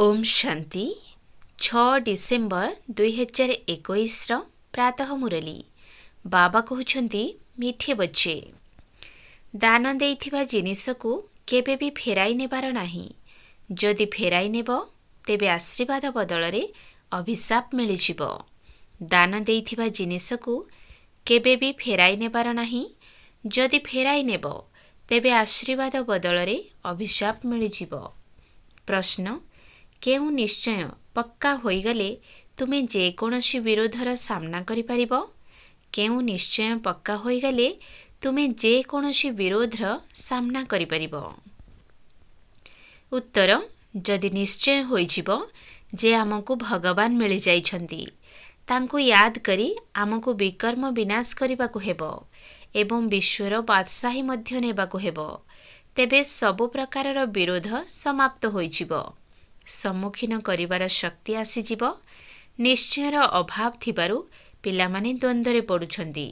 Om Shanti 6 December 2021 प्रातः मुरली बाबा कहउछंती मिठे बच्चे दान देइथिबा जिनिसकु केबे भी फेराई नेबार नाही। जदि फेराई नेब तेबे आशीर्वाद बदलरे अभिशाप मिलिजिब। दान देइथिबा जिनिसकु केबे भी फेराई नेबार नाही। जदि फेराई नेब तेबे आशीर्वाद बदलरे अभिशाप मिलिजिब। प्रश्न केउ निश्चय पक्का होइगले तुमे जेकोनोसी विरोधर सामना करि परिबो? केउ निश्चय पक्का होइगले तुमे जेकोनोसी विरोधर सामना करि परिबो? उत्तर जदि निश्चय होइजिबो जे आमको भगवान मिलि जाइछन्ति, तांको याद करी आमको विकर्म विनाश करिबाकु हेबो एवं विश्वर बादशाही मध्य नेबाकु हेबो, तेबे सबु प्रकारर विरोध समाप्त होइजिबो। सम्मुखीन करिबार शक्ति आसीजिब। निश्चयर अभाव थिबारु पिलामाने द्वंद्वरे पडुछन्ति,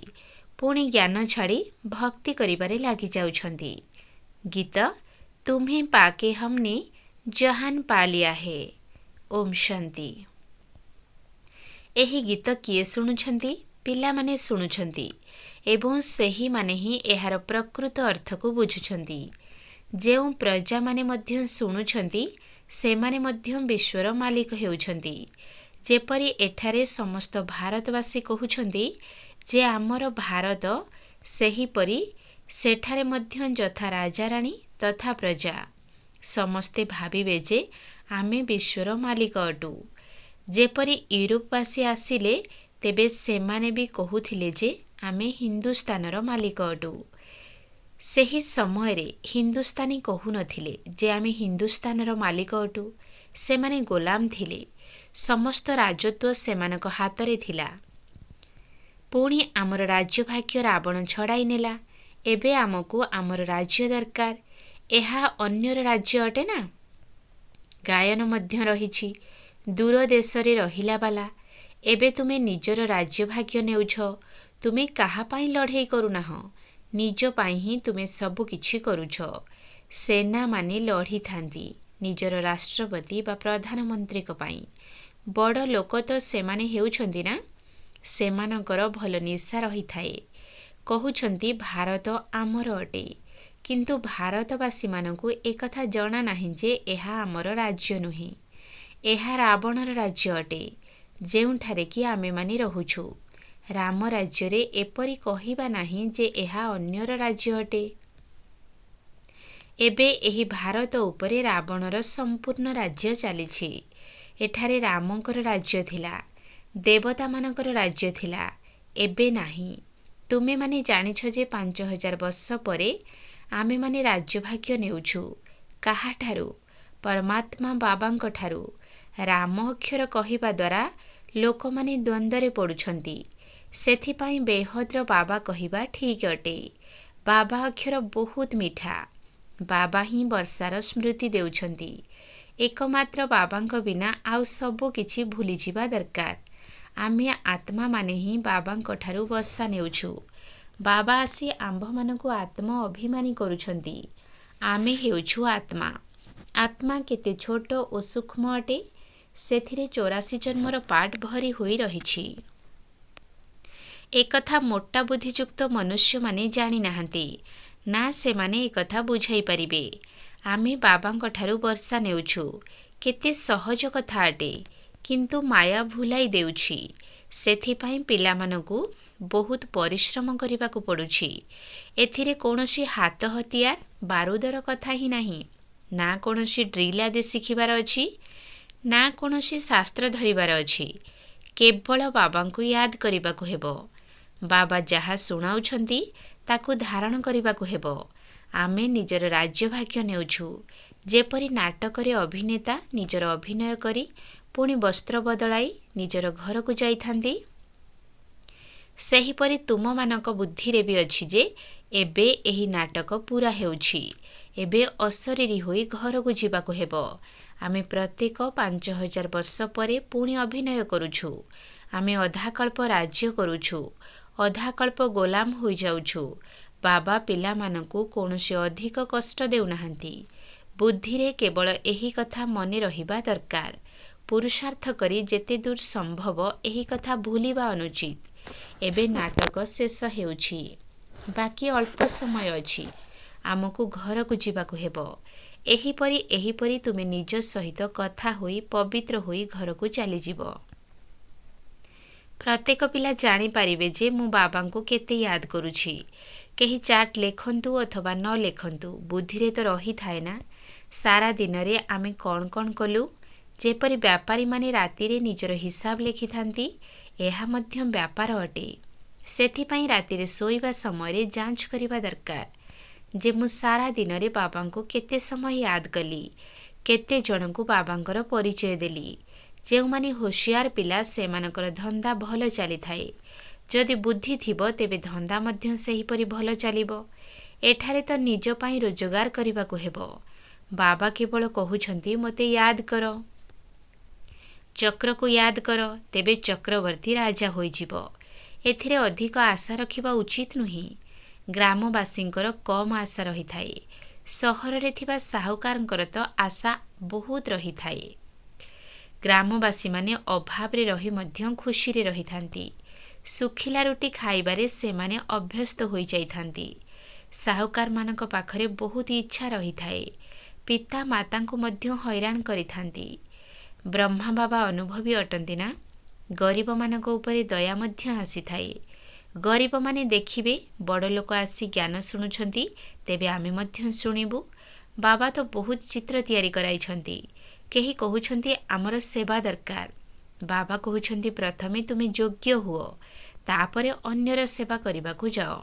पुणी ज्ञान छाड़ी भक्ति करिबारे लागि जाउछन्ति। गीत तुम्हें पाके हमने जहान पा लिया है। ओम शांति। एही गीत किए शुणुछन्ति? पिलामाने शुणुछन्ति एवं सेही माने ही एहार प्रकृत अर्थ को बुझुछन्ति। जेउ प्रजा माने मध्य शुणुछन्ति सेमाने मध्य विश्वर मालिक हेउछन्ति। जेपरि एठारे समस्त भारतवासी कहउछन्ति जे आमर भारत, सेहीपरि सेठारे मध्य यथा राजा राणी तथा प्रजा समस्ते भाविबे जे आमे विश्वर मालिक अटु। जेपरि यूरोपवासी आसिले तेबे सेमाने भी कहूथिले जे आमे हिंदुस्तानर मालिक अटु। सेही समय रे हिंदुस्तानी कहु नथिले जे आमे हिंदुस्तानर मालिक अटु। सेमाने गोलाम थिले। समस्त राजत्व सेमानक हातरे थिला। पुणी आमर राज्य भाग्य रावण छड़ाई नेला। एबे आमको आमर राज्य दरकार। एहा अन्यर राज्य अटे ना। गायन मध्य रहिछि दूर देशरे रहिला बाला। एबे तुमे निजर राज्य भाग्य नेउछ। तुमे काहा पाई लड़ाई करुनाह, निज पाई ही तुमे सबु किछि करुछ। सेना माने लड़ी थांती निजर राष्ट्रपति बा प्रधानमंत्री को पाई। बड़ लोक तो सेमाने हेउछन्ति ना। सेमानकर भल निशा रही थाए। कहउछन्ति भारत आमर अटे, किंतु भारतवासी मानकु एकथा जणा नाही जे एहा आमर राज्य नुहे। एहा रावणर राज्य अटे, जेउठारे कि आमे माने रहुछु। राम राज्य रे एपरि कहिबा नाही जे एहा अन्यर राज्य अटे। एबे एही भारत उपरे रावणर संपूर्ण राज्य चलीछि। एठारे रामंकर राज्य थिला, देवता मानकर राज्य थिला, एबे नाही। तुमे माने जानिछ जे 5000 वर्ष परे आमे माने राज्य भाग्य नेउछु। काहा ठारू? परमात्मा बाबांक ठारू। राम अक्षर कहिबा द्वारा लोक माने द्वंद्वरे पडुछन्ति। सेथिपाई बेहद्र बाबा कहिबा ठीक अटे। बाबा अक्षर बहुत मीठा। बाबा ही वर्षार स्मृति देउछन्ति। एकमात्र बाबांक बिना आउ सबो किछि भूली जिबा दरकार। आमे आत्मा माने ही बाबांक ठारू वर्षा नेउछु। बाबा आसी आंभ मानकु आत्मा अभिमानी करुछन्ति। आमे हेउछु आत्मा। आत्मा केते छोट ओ सूक्ष्म अटे। सेथिरे 84 जन्मर पाठ भरी होई रहिछि। एकथा मोटा बुद्धियुक्त मनुष्य माने जानी नाहंती ना से माने एकथा बुझाई परिबे। आमे बाबांक ठारू वर्षा नेउछु। केते सहज कथा अटे, किंतु माया भुलाई देउछि। सेथिपाई पिलामानकु बहुत परिश्रम करिबाकु पडुछि। एथिरे कोनोसी हाथ हतियार बारूदर कथा ही नाही, ना कोनोसी ड्रिल आदि शिखिबार अछि, ना कोनोसी शास्त्र धरिबार अछि। केवल बाबांकु याद करिबाकु हेबो। बाबा जहा सुनाउछन्ति ताकु धारण करिबाकु हेबो। आमे निजर राज्य भाग्य नेउछु। जेपरि नाटकरे अभिनेता निजर अभिनय करी पुणी वस्त्र बदलाई निजर घर को जाइथांती, सेहीपरि तुम मानक बुद्धि रे भी अछि जे एबे एही नाटक पूरा हेउछि। एबे अशरीरी होई घर को जिबाकु हेबो। आमे प्रत्येक 5000 वर्ष परे पुणी अभिनय करुछु। आमे अधाकल्प राज्य करुछु, अधाकल्प गोलाम होई जाउछु। बाबा पिला मानकु कोनोसी अधिक कष्ट देउ नाहंती। बुद्धि रे केवल एही कथा मने रहिबा दरकार। पुरुषार्थ करी जेते दूर संभव एही कथा भूलिबा अनुचित। एबे नाटक शेष हेउछि, बाकी अल्प समय अछि। आमको घर को जीवाकु हेबो। एहीपरी तुमे निज सहित कथा होई पवित्र होई घर को चली जीवो। प्रत्येक पिला जानी पारिबे जे मु बाबा को केते याद करुछि। केही चार्ट लेखंतु अथवा न लेखंतु, बुद्धि रे तो रही थाए ना। सारा दिन रे आमे कौन कौन कलु। जेपरि व्यापारी माने राति रे निजर हिसाब लेखि थांती, एहा मध्यम व्यापार अटे। सेथि पई राति रे सोइबा समय रे जांच करिबा दरकार जे मु सारा दिन रे बाबा को केते समय याद कली, केते जन को बाबांकर परिचय देली। जेउ माने होशियार पिला सेमानकर धंदा भल चली थाए। जदि बुद्धि थिबो तेबे धंदा मध्य सेहीपरि भल चलिबो। एठारे तो निज पई रोजगार करिबाकु हेबो। बाबा केवल कहुछंती मते याद करो, चक्र को याद करो, तेबे चक्रवर्ती राजा होई जिवो। एथिरे अधिक आशा रखिबा उचित नुही। ग्रामवासींकर कम आशा रही थाए। सहर रे थिबा साहुकारंकर तो आशा बहुत रही थाए। ग्रामवासी माने अभाव रे रही मध्य खुशी रे रही थांती। सुखिला रुटी खाइबारे से माने अभ्यस्त होई जाई थांती। साहुकार मानक पाखरे बहुत इच्छा रही थाए। पिता माता को मध्य हैरान करी थांती। ब्रह्मा बाबा अनुभवी अटंती ना। गरीब मानक उपरे दया मध्य आसी थाए। गरीब माने देखिबे बड़ लोक आसी ज्ञान शुणुछंती, तेबे आमे मध्य शुणिबु। बाबा तो बहुत चित्र तैयारी कराइछंती। केही कहुछंती आमर सेवा दरकार। बाबा कहुछंती प्रथमे तुमे योग्य हुओ, तापरे अन्यर सेवा करिबाकु जाओ।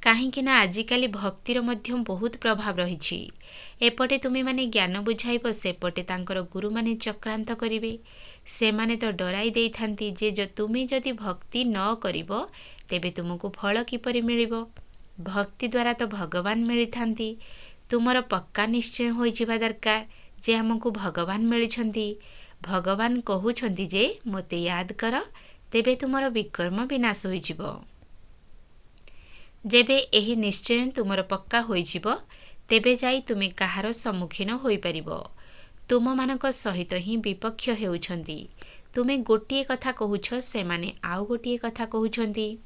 काहेकि ना आजिकाली भक्तिर मध्य बहुत प्रभाव रहिछि। एपटे तुमे माने ज्ञान बुझाइब, सेपटे तांकर गुरु माने चक्रांत करिवे। से माने तो डराई देई थांती जे तुमे जदि भक्ति न करिब तेबे तुमको फल किपरि मिलिबो। भक्ति द्वारा तो भगवान मिली थांती। तुमर पक्का निश्चय होई जिबा दरकार जे हमको भगवान मिलिछंती। भगवान कहुछंती जे मते याद कर, तेबे तुमर विकर्म विनाश होई जिवो। जेबे एही निश्चय तुमर पक्का होई जिवो, तेबे जाई तुमे काहार सम्मुखीन होई परिबो। तुम मानक सहित ही विपक्ष हेउछंती। तुमे गोटिए कथा कहुछ, से माने आउ गोटिए कथा कहुछंती।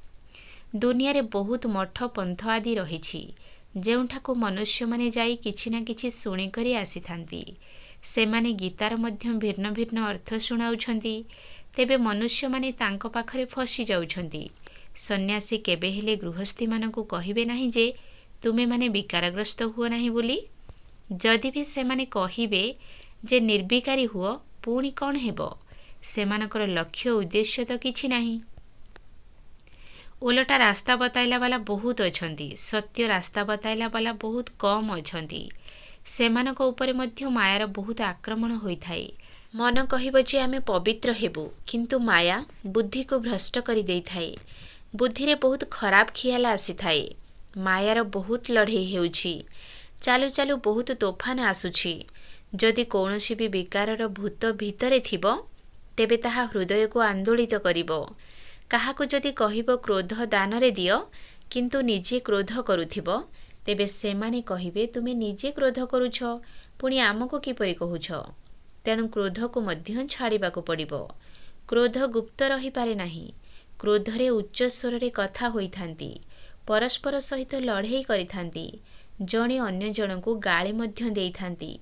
दुनिया रे बहुत मठ पंथ आदि रहिछि, जेउठाको मनुष्य माने जाई किछि ना किछि सुनी करी आसी थांती। से माने गीतार मध्य भिन्न भिन्न अर्थ सुनाउछंती। तेबे मनुष्य माने तांको पाखरे फसी जाउछंती। सन्यासी केबे हेले गृहस्थी मानकु कहिबे नाही जे तुमे माने विकारग्रस्त हुओ नाही बोली। जदि भी से माने कहिबे जे निर्विकारी हुओ, पुणी कौन हेबो? सेमानकर लक्ष्य उद्देश्य तो किछि नाही। ओलटा रास्ता बताइला वाला बहुत अछंती, सत्य रास्ता बताइला वाला बहुत कम अछंती। सेमानक उपरे मध्य मायार बहुत आक्रमण होई थाए। मन कहिबो जे आमे पवित्र हेबु, किंतु माया बुद्धि को भ्रष्ट करी देई थाए। बुद्धि रे बहुत खराब खियाल आसी थाए। मायार बहुत लड़े हेउछि। चालू चालू बहुत तोफान आसुछि। जदि कौनसी भी विकारर भूत भितरे थिबो, तेबे ताहा हृदय को आंदोलित करिबो। काहाको जदि कहिबो क्रोध दान रे दियो, किंतु निजे क्रोध करुथिबो, तेबे सेमाने कहिबे तुमे निजे क्रोध करुछ, पुणी आमको किपरि कहुछ। तेणु क्रोध को मध्य छाड़िबाको पड़िबो। क्रोध गुप्त रही पारे नाही। क्रोध रे उच्च स्वर रे कथा होई थांती। परस्पर सहित लड़ाई करी थांती। जणे अन्य जनकु गाली मध्य देई थांती।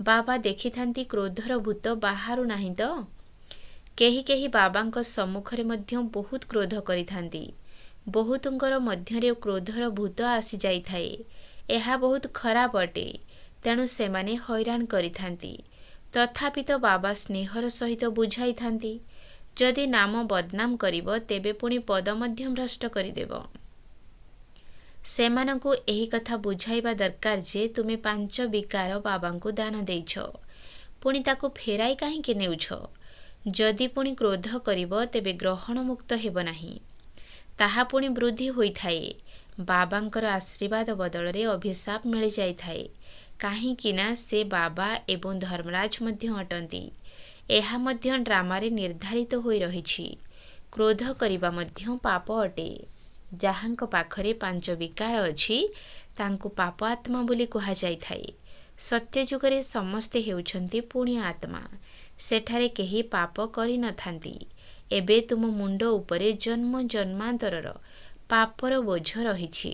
बाबा देखि थांती क्रोधर भूत बाहारु नाही तो। केही केही बाबांक सम्मुखरे मध्य बहुत क्रोध करी थांती। बहुतंकर मध्यरे क्रोधर भूत आसी जाई थाए। एहा बहुत खराब अटे। तेणु सेमाने हैरान करी थांती। तथापि तो बाबा स्नेहर सहित बुझाई थांती, जदि नाम बदनाम करिब तेबे पुणी पद मध्य भ्रष्ट करिदेब। सेमानंकु एही कथा बुझाइबा दरकार जे तुमे 5 विकार बाबांकु दान देइछ, पुणी ताकु फेराई काहींके नेउछ। जदि पुणी क्रोध करिब तेबे ग्रहण मुक्त हेब नाही। ताहा पुणी वृद्धि होई थाए। बाबांकर आशीर्वाद बदल रे अभिशाप मिल जाई थाए। काहींकि ना से बाबा एवं धर्मराज मध्य अटंती। एहा मध्य ड्रामारे निर्धारित होई रहिछि। क्रोध करिबा मध्य पाप अटे। जाहांक पाखरे 5 विकार अछि, ତାଙ୍କୁ ପାପ ଆତ୍ମା ବୋଲି କୁହାଯାଇଥାଏ। ସତ୍ୟ ଯୁଗରେ ସମସ୍ତେ ହେଉଛନ୍ତି ପୁଣ୍ୟ ଆତ୍ମା। ସେଠାରେ କେହି ପାପ କରିନଥାନ୍ତି। ଏବେ ତୁମ ମୁଣ୍ଡ ଉପରେ ଜନ୍ମ ଜନ୍ମାନ୍ତରର ପାପର ବୋଝ ରହିଛି।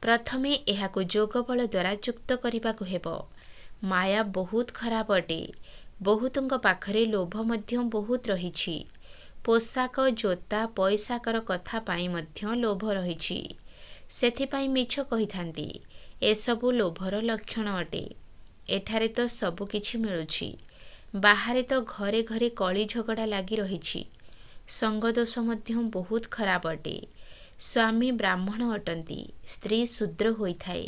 ପ୍ରଥମେ ଏହାକୁ ଯୋଗ ବଳ ଦ୍ୱାରା ଯୁକ୍ତ କରିବାକୁ ହେବ। ମାୟା ବହୁତ ଖରାପ ଅଟେ। ବହୁତଙ୍କ ପାଖରେ ଲୋଭ ମଧ୍ୟ ବହୁତ ରହିଛି। ପୋଷାକ, ଜୋତା, ପଇସାକର କଥା ପାଇଁ ମଧ୍ୟ ଲୋଭ ରହିଛି। ସେଥିପାଇଁ ମିଛ କହିଥାନ୍ତି। ଏସବୁ ଲୋଭର ଲକ୍ଷଣ ଅଟେ। ଏଠାରେ ତ ସବୁ କିଛି ମିଳୁଛି। ବାହାରେ ତ ଘରେ ଘରେ କଳି ଝଗଡ଼ା ଲାଗି ରହିଛି। ସଙ୍ଗଦୋଷ ମଧ୍ୟ ବହୁତ ଖରାପ ଅଟେ। ସ୍ୱାମୀ ବ୍ରାହ୍ମଣ ଅଟନ୍ତି, ସ୍ତ୍ରୀ ଶୂଦ୍ର ହୋଇଥାଏ।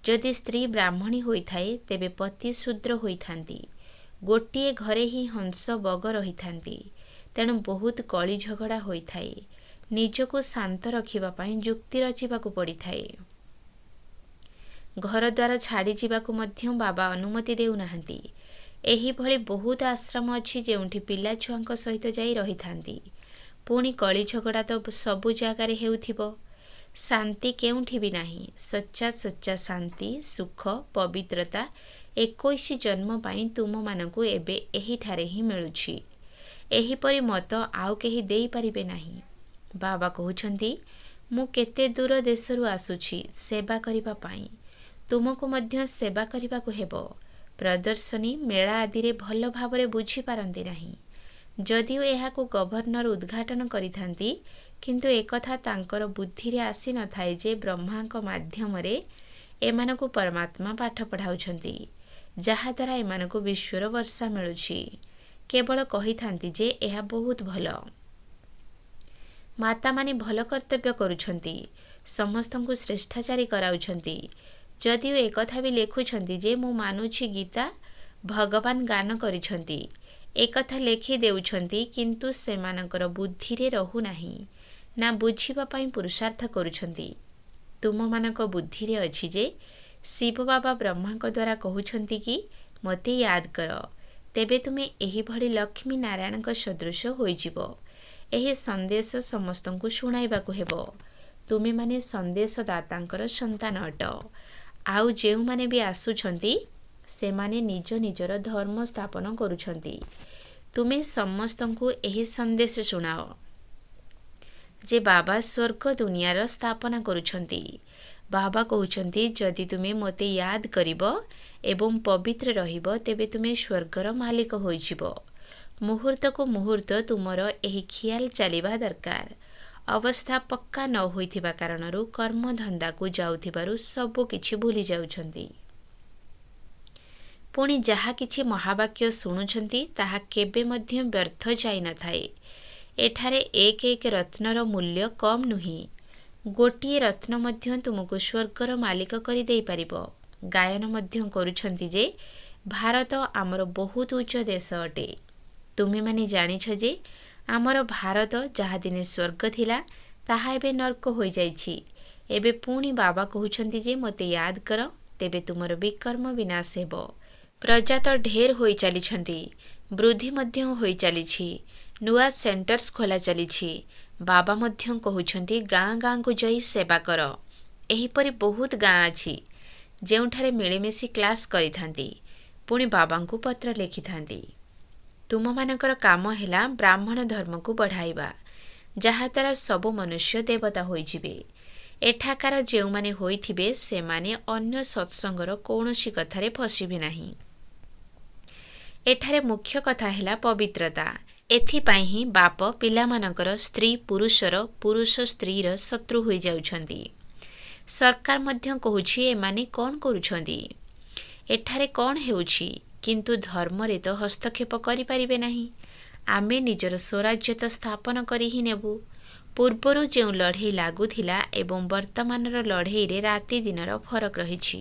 ଯଦି ସ୍ତ୍ରୀ ବ୍ରାହ୍ମଣୀ ହୋଇଥାଏ ତେବେ ପତି ଶୂଦ୍ର ହୋଇଥାନ୍ତି। ଗୋଟିଏ ଘରେ ହିଁ ହଂସ ବଗ ରହିଥାନ୍ତି। ତେଣୁ ବହୁତ କଳି ଝଗଡ଼ା ହୋଇଥାଏ। ନିଜକୁ ଶାନ୍ତ ରଖିବା ପାଇଁ ଯୁକ୍ତି ରଚିବାକୁ ପଡ଼ିଥାଏ। ଘରଦ୍ୱାର ଛାଡ଼ି ଯିବାକୁ ମଧ୍ୟ ବାବା ଅନୁମତି ଦେଉନାହାନ୍ତି। ଏହିଭଳି ବହୁତ ଆଶ୍ରମ ଅଛି ଯେଉଁଠି ପିଲାଛୁଆଙ୍କ ସହିତ ଯାଇ ରହିଥାନ୍ତି। ପୁଣି କଳି ଝଗଡ଼ା ତ ସବୁ ଜାଗାରେ ହେଉଥିବ। ଶାନ୍ତି କେଉଁଠି ବି ନାହିଁ। ସଚ୍ଚା ସଚ୍ଚା ଶାନ୍ତି, ସୁଖ, ପବିତ୍ରତା 21 ଜନ୍ମ ପାଇଁ ତୁମମାନଙ୍କୁ ଏବେ ଏହିଠାରେ ହିଁ ମିଳୁଛି। ଏହିପରି ମତ ଆଉ କେହି ଦେଇପାରିବେ ନାହିଁ। ବାବା କହୁଛନ୍ତି, ମୁଁ କେତେ ଦୂର ଦେଶରୁ ଆସୁଛି ସେବା କରିବା ପାଇଁ। ତୁମକୁ ମଧ୍ୟ ସେବା କରିବାକୁ ହେବ। ପ୍ରଦର୍ଶନୀ, ମେଳା ଆଦିରେ ଭଲ ଭାବରେ ବୁଝିପାରନ୍ତି ନାହିଁ। ଯଦିଓ ଏହାକୁ ଗଭର୍ଣ୍ଣର ଉଦ୍ଘାଟନ କରିଥାନ୍ତି, କିନ୍ତୁ ଏକଥା ତାଙ୍କର ବୁଦ୍ଧିରେ ଆସିନଥାଏ ଯେ ବ୍ରହ୍ମାଙ୍କ ମାଧ୍ୟମରେ ଏମାନଙ୍କୁ ପରମାତ୍ମା ପାଠ ପଢ଼ାଉଛନ୍ତି, ଯାହାଦ୍ୱାରା ଏମାନଙ୍କୁ ବିଶ୍ୱର ବର୍ଷା ମିଳୁଛି। କେବଳ କହିଥାନ୍ତି ଯେ ଏହା ବହୁତ ଭଲ। ମାତାମାନେ ଭଲ କର୍ତ୍ତବ୍ୟ କରୁଛନ୍ତି, ସମସ୍ତଙ୍କୁ ଶ୍ରେଷ୍ଠାଚାରୀ କରାଉଛନ୍ତି। ଯଦିଓ ଏକଥା ବି ଲେଖୁଛନ୍ତି ଯେ ମୁଁ ମାନୁଛି ଗୀତା ଭଗବାନ ଗାନ କରିଛନ୍ତି, ଏକଥା ଲେଖି ଦେଉଛନ୍ତି, କିନ୍ତୁ ସେମାନଙ୍କର ବୁଦ୍ଧିରେ ରହୁନାହିଁ, ନା ବୁଝିବା ପାଇଁ ପୁରୁଷାର୍ଥ କରୁଛନ୍ତି। ତୁମମାନଙ୍କ ବୁଦ୍ଧିରେ ଅଛି ଯେ ଶିବ ବାବା ବ୍ରହ୍ମାଙ୍କ ଦ୍ୱାରା କହୁଛନ୍ତି କି ମୋତେ ୟାଦ କର, ତେବେ ତୁମେ ଏହିଭଳି ଲକ୍ଷ୍ମୀ ନାରାୟଣଙ୍କ ସଦୃଶ ହୋଇଯିବ। ଏହି ସନ୍ଦେଶ ସମସ୍ତଙ୍କୁ ଶୁଣାଇବାକୁ ହେବ। ତୁମେମାନେ ସନ୍ଦେଶଦାତାଙ୍କର ସନ୍ତାନ ଅଟ। ଆଉ ଯେଉଁମାନେ ବି ଆସୁଛନ୍ତି ସେମାନେ ନିଜ ନିଜର ଧର୍ମ ସ୍ଥାପନ କରୁଛନ୍ତି। ତୁମେ ସମସ୍ତଙ୍କୁ ଏହି ସନ୍ଦେଶ ଶୁଣାଅ ଯେ ବାବା ସ୍ୱର୍ଗ ଦୁନିଆର ସ୍ଥାପନା କରୁଛନ୍ତି। ବାବା କହୁଛନ୍ତି ଯଦି ତୁମେ ମୋତେ ୟାଦ କରିବ ଏବଂ ପବିତ୍ର ରହିବ ତେବେ ତୁମେ ସ୍ୱର୍ଗର ମାଲିକ ହୋଇଯିବ। ମୁହୂର୍ତ୍ତକୁ ମୁହୂର୍ତ୍ତ ତୁମର ଏହି ଖିଆଲ ଚାଲିବା ଦରକାର। ଅବସ୍ଥା ପକ୍କା ନ ହୋଇଥିବା କାରଣରୁ କର୍ମଧନ୍ଦାକୁ ଯାଉଥିବାରୁ ସବୁ କିଛି ଭୁଲି ଯାଉଛନ୍ତି। ପୁଣି ଯାହା କିଛି ମହାବାକ୍ୟ ଶୁଣୁଛନ୍ତି ତାହା କେବେ ମଧ୍ୟ ବ୍ୟର୍ଥ ଯାଇନଥାଏ। ଏଠାରେ ଏକ ଏକ ରତ୍ନର ମୂଲ୍ୟ କମ୍ ନୁହେଁ। ଗୋଟିଏ ରତ୍ନ ମଧ୍ୟ ତୁମକୁ ସ୍ୱର୍ଗର ମାଲିକ କରିଦେଇପାରିବ। ଗାୟନ ମଧ୍ୟ କରୁଛନ୍ତି ଯେ ଭାରତ ଆମର ବହୁତ ଉଚ୍ଚ ଦେଶ ଅଟେ। ତୁମେମାନେ ଜାଣିଛ ଯେ ଆମର ଭାରତ ଯାହା ଦିନେ ସ୍ୱର୍ଗ ଥିଲା ତାହା ଏବେ ନର୍କ ହୋଇଯାଇଛି। ଏବେ ପୁଣି ବାବା କହୁଛନ୍ତି ଯେ ମୋତେ ୟାଦ କର, ତେବେ ତୁମର ବିକର୍ମ ବିନାଶ ହେବ। ପ୍ରଜା ତ ଢେର ହୋଇ ଚାଲିଛନ୍ତି, ବୃଦ୍ଧି ମଧ୍ୟ ହୋଇ ଚାଲିଛି, ନୂଆ ସେଣ୍ଟର୍ସ ଖୋଲା ଚାଲିଛି। ବାବା ମଧ୍ୟ କହୁଛନ୍ତି ଗାଁ ଗାଁକୁ ଯାଇ ସେବା କର। ଏହିପରି ବହୁତ ଗାଁ ଅଛି ଯେଉଁଠାରେ ମିଳିମିଶି କ୍ଲାସ୍ କରିଥାନ୍ତି, ପୁଣି ବାବାଙ୍କୁ ପତ୍ର ଲେଖିଥାନ୍ତି। ତୁମମାନଙ୍କର କାମ ହେଲା ବ୍ରାହ୍ମଣ ଧର୍ମକୁ ବଢ଼ାଇବା, ଯାହାଦ୍ୱାରା ସବୁ ମନୁଷ୍ୟ ଦେବତା ହୋଇଯିବେ। ଏଠାକାର ଯେଉଁମାନେ ହୋଇଥିବେ ସେମାନେ ଅନ୍ୟ ସତ୍ସଙ୍ଗର କୌଣସି କଥାରେ ଫସିବେ ନାହିଁ। ଏଠାରେ ମୁଖ୍ୟ କଥା ହେଲା ପବିତ୍ରତା। ଏଥିପାଇଁ ହିଁ ବାପ ପିଲାମାନଙ୍କର ସ୍ତ୍ରୀ ପୁରୁଷର, ପୁରୁଷ ସ୍ତ୍ରୀର ଶତ୍ରୁ ହୋଇଯାଉଛନ୍ତି। ସରକାର ମଧ୍ୟ କହୁଛି ଏମାନେ କ'ଣ କରୁଛନ୍ତି, ଏଠାରେ କ'ଣ ହେଉଛି, କିନ୍ତୁ ଧର୍ମରେ ତ ହସ୍ତକ୍ଷେପ କରିପାରିବେ ନାହିଁ। ଆମେ ନିଜର ସ୍ୱରାଜ୍ୟ ତ ସ୍ଥାପନ କରି ହିଁ ନେବୁ। ପୂର୍ବରୁ ଯେଉଁ ଲଢ଼େଇ ଲାଗୁଥିଲା ଏବଂ ବର୍ତ୍ତମାନର ଲଢ଼େଇରେ ରାତି ଦିନର ଫରକ ରହିଛି।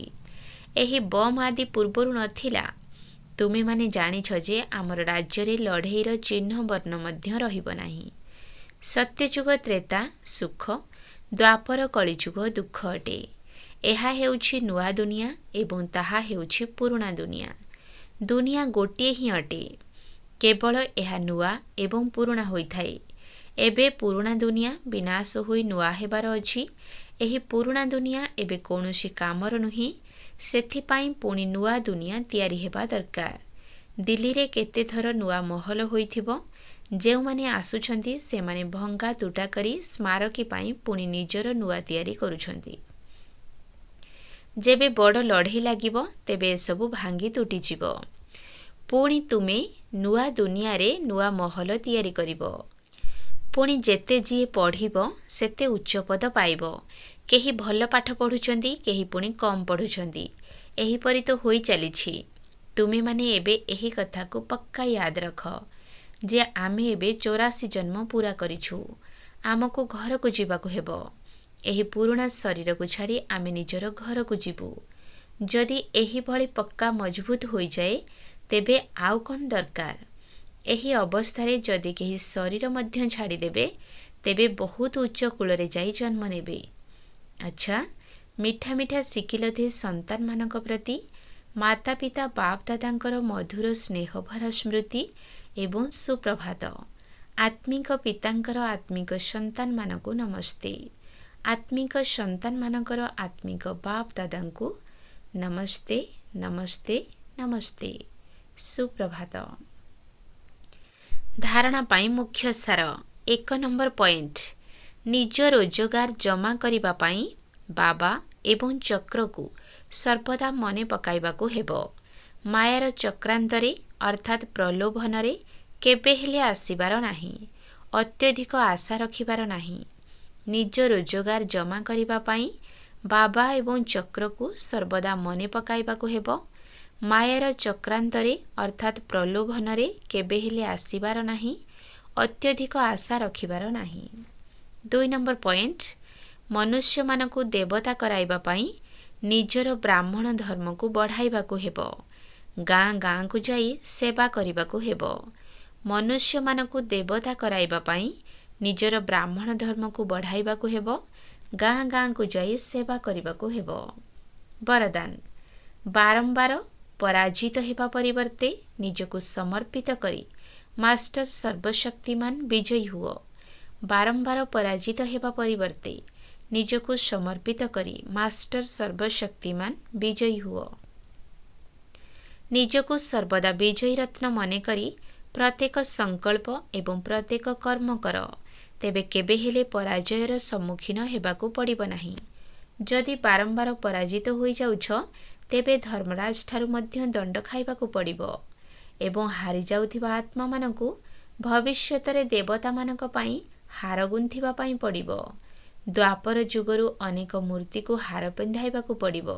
ଏହି ବମ୍ ଆଦି ପୂର୍ବରୁ ନଥିଲା। ତୁମେମାନେ ଜାଣିଛ ଯେ ଆମର ରାଜ୍ୟରେ ଲଢ଼େଇର ଚିହ୍ନ ବର୍ଣ୍ଣ ମଧ୍ୟ ରହିବ ନାହିଁ। ସତ୍ୟଯୁଗ ତ୍ରେତା ସୁଖ, ଦ୍ୱାପର କଳିଯୁଗ ଦୁଃଖ ଅଟେ। ଏହା ହେଉଛି ନୂଆ ଦୁନିଆ ଏବଂ ତାହା ହେଉଛି ପୁରୁଣା ଦୁନିଆ। ଦୁନିଆ ଗୋଟିଏ ହିଁ ଅଟେ, କେବଳ ଏହା ନୂଆ ଏବଂ ପୁରୁଣା ହୋଇଥାଏ। ଏବେ ପୁରୁଣା ଦୁନିଆ ବିନାଶ ହୋଇ ନୂଆ ହେବାର ଅଛି एही पुराणा दुनिया एबे कौनसी कामर नुहे, सेथिपाई पुणी नुआ दुनिया तैयारी हेबा दरकार। दिल्ली रे केते थर नुआ महल होइथिबो, जेउ माने आसुछंती से माने भंगा तुटा करी स्मारकी पाई पुणी निजर नुआ तैयारी करुछंती। जेबे बड़ लड़ाई लागिबो तेबे सबु भांगी तुटी जिवो। पुणी तुमे नुआ दुनिया रे नुआ महल तैयारी करिवो। पुणी जेते जी पढ़िबो सेते उच्च पद पाइबो। केही भल पाठ पढ़ुछंती, केही पुणी कम पढ़ुछंती। एही परि तो होई चलीछि। तुमे माने एबे एही कथा को पक्का याद रख जे आमे एबे 84 जन्म पूरा करिछु। आमको घर को जीवाको हेबो। एही पुराणा शरीर को छाड़ी आमे निजर घर को जीवु। जदि एही भली पक्का मजबूत होई जाए तेबे आउ कोन दरकार। एही अवस्थारे जदि केही शरीर मध्य छाड़ी देबे तेबे बहुत उच्च कूलरे जाई जन्म नेबे। अच्छा, मिठा मिठा शिखिलथे संतान मानक प्रति माता पिता बाप दादांकर मधुर स्नेह भरा स्मृति एवं सुप्रभात। आत्मिक पितांकर आत्मिक संतान मानकु नमस्ते। आत्मिक संतान मानकर आत्मिक बाप दादांकु नमस्ते नमस्ते नमस्ते। सुप्रभात। धारणा पाई मुख्य सार। 1 नंबर पॉइंट, निज रोजगार जमा करिबा पाई बाबा एवं चक्र को सर्वदा मने पकाइबाकू हेबो। मायार चक्रांतरे अर्थात प्रलोभनरे केबे हेले आसीबार नाही। अत्यधिक आशा रखिबार नाही। निज रोजगार जमा करिबा पाई बाबा एवं चक्र को सर्वदा मने पकाइबाकू हेबो। मायार चक्रांतरे अर्थात प्रलोभनरे केबे हेले आसीबार नाही। अत्यधिक आशा रखिबार नाही। 2 नंबर पॉइंट, मनुष्य मानकु देवता कराइबा पाई निजर ब्राह्मण धर्म को बढ़ाइबाकू हेबो। गाँ गाँ को जाई सेवा करिबाकू हेबो। मनुष्य मानकु देवता कराइबा पाई निजर ब्राह्मण धर्म को बढ़ाइबाकू हेबो। गाँ गाँ को जाई सेवा करिबाकू हेबो। वरदान, बारंबार पराजित हेबा परिवर्ते निजको समर्पित करी मास्टर सर्वशक्तिमान विजयी हुओ। बारंबार पराजित हेबा परिवर्ते निजको समर्पित करी मास्टर सर्वशक्तिमान विजयी हुओ। निजको सर्वदा विजयी रत्न मने करी प्रत्येक संकल्प एवं प्रत्येक कर्म कर, तेबे केबे हेले पराजयर सम्मुखीन हेबाकू पड़िबो नाही। जदि बारंबार पराजित होई जाउछ तेबे धर्मराज ठारू मध्य दंड खाइबाकू पड़िबो एवं हारि जाउथिबा आत्मा मानकू भविष्यतरे देवता मानक पाई हार गुंथिबा पाई पड़िबो। द्वापर जुगरु अनेक मूर्ति को हार पिंधाइबाकू पड़िबो।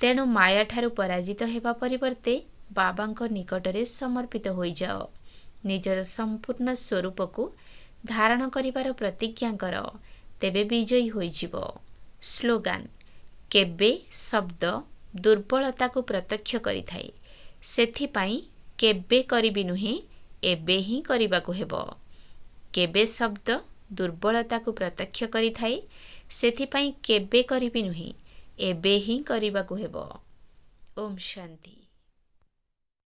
तेणु माया ठारू पराजित हेबा परिवर्ते बाबांको निकटरे समर्पित होई जाओ। निजर संपूर्ण स्वरूप को धारण करिबार प्रतिज्ञा कर, तेबे विजयी होई जिवो। स्लोगान, केबे शब्द दुर्बलता को प्रत्यक्ष करिथाए, सेथिपाई केबे करिबि नुहे एबे ही करिबाकू हेबो। केबे शब्द दुर्बलता को प्रत्यक्ष करिथाए, सेथिपाई केबे करिबि नुहे एबे ही करिबाकू हेबो। ओम शांति।